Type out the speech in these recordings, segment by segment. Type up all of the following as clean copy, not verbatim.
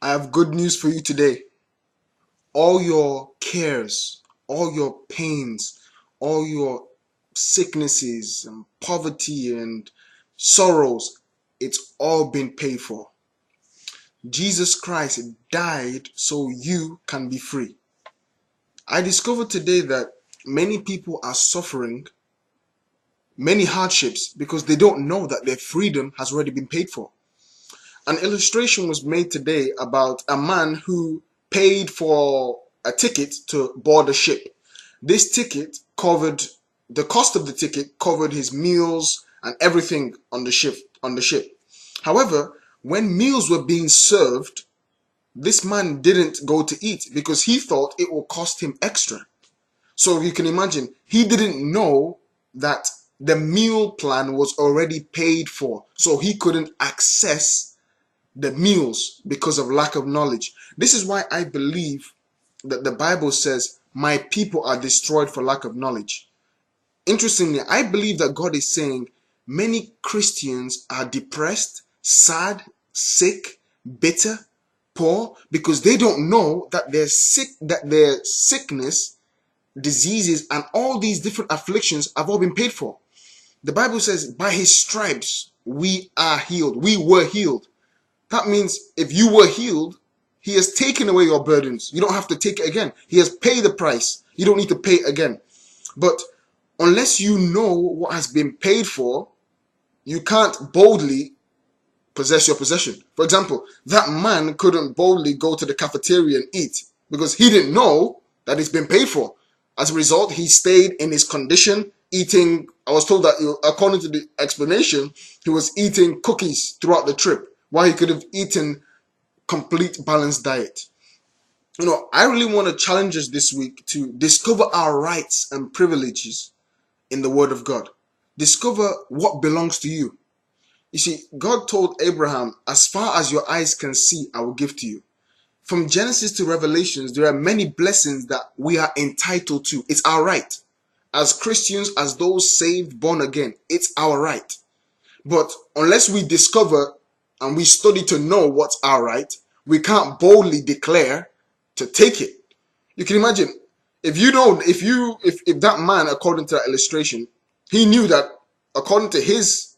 I have good news for you today. All your cares, all your pains, all your sicknesses and poverty and sorrows, it's all been paid for. Jesus Christ died so you can be free. I discovered today that many people are suffering many hardships because they don't know that their freedom has already been paid for. An illustration was made today about a man who paid for a ticket to board a ship. This ticket covered, the cost of the ticket covered his meals and everything on the ship. However, when meals were being served, this man didn't go to eat because he thought it will cost him extra. So you can imagine, he didn't know that the meal plan was already paid for, so he couldn't access the meals because of lack of knowledge. This is why I believe that the Bible says, my people are destroyed for lack of knowledge. Interestingly, I believe that God is saying many Christians are depressed, sad, sick, bitter, poor, because they don't know that their sickness, diseases, and all these different afflictions have all been paid for. The Bible says, by his stripes we are healed. We were healed. That means if you were healed, he has taken away your burdens. You don't have to take it again. He has paid the price. You don't need to pay it again. But unless you know what has been paid for, you can't boldly possess your possession. For example, that man couldn't boldly go to the cafeteria and eat because he didn't know that it's been paid for. As a result, he stayed in his condition eating. I was told that according to the explanation, he was eating cookies throughout the trip while he could have eaten complete balanced diet. I really want to challenge us this week to discover our rights and privileges in the Word of God. Discover what belongs to you. You see, God told Abraham, as far as your eyes can see, I will give to you. From Genesis to Revelations, there are many blessings that we are entitled to. It's our right. As Christians, as those saved, born again, it's our right. But unless we discover and we study to know what's our right, we can't boldly declare to take it. You can imagine, if that man, according to that illustration, he knew that according to his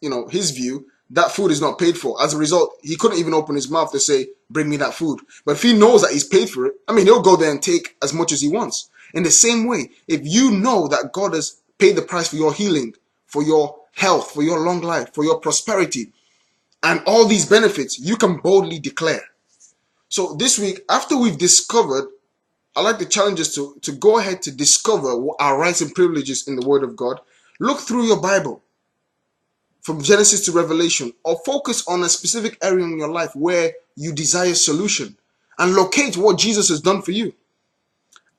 view, that food is not paid for. As a result, he couldn't even open his mouth to say, bring me that food. But if he knows that he's paid for it, he'll go there and take as much as he wants. In the same way, if you know that God has paid the price for your healing, for your health, for your long life, for your prosperity, and all these benefits, you can boldly declare. So this week, after we've discovered, I'd like to challenge us to go ahead to discover what our rights and privileges in the Word of God. Look through your Bible from Genesis to Revelation, or focus on a specific area in your life where you desire solution, and locate what Jesus has done for you.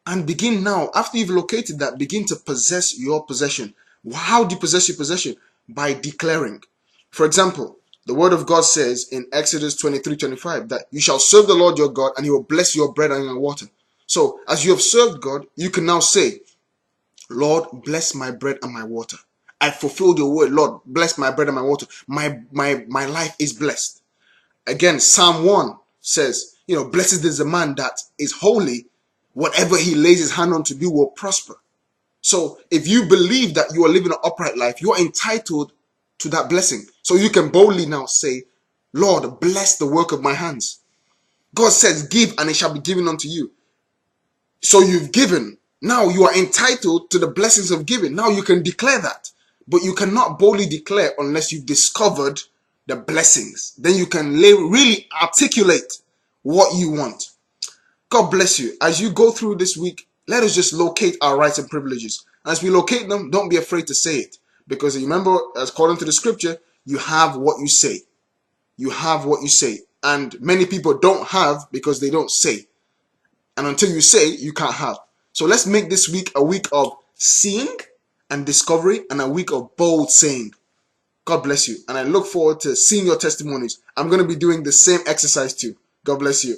And begin now, after you've located that, begin to possess your possession. How do you possess your possession? By declaring. For example, the Word of God says in Exodus 23:25 that you shall serve the Lord your God and he will bless your bread and your water. So as you have served God, you can now say, Lord, bless my bread and my water. I fulfilled your word. Lord, bless my bread and my water. My life is blessed. Again, Psalm 1 says, blessed is the man that is holy. Whatever he lays his hand on to do will prosper. So if you believe that you are living an upright life, you are entitled to that blessing. So you can boldly now say, Lord, bless the work of my hands. God says, give and it shall be given unto you. So you've given. Now you are entitled to the blessings of giving. Now you can declare that. But you cannot boldly declare unless you've discovered the blessings. Then you can really articulate what you want. God bless you. As you go through this week, let us just locate our rights and privileges. As we locate them, don't be afraid to say it. Because remember, as according to the scripture, you have what you say. You have what you say. And many people don't have because they don't say. And until you say, you can't have. So let's make this week a week of seeing and discovery, and a week of bold saying. God bless you. And I look forward to seeing your testimonies. I'm going to be doing the same exercise too. God bless you.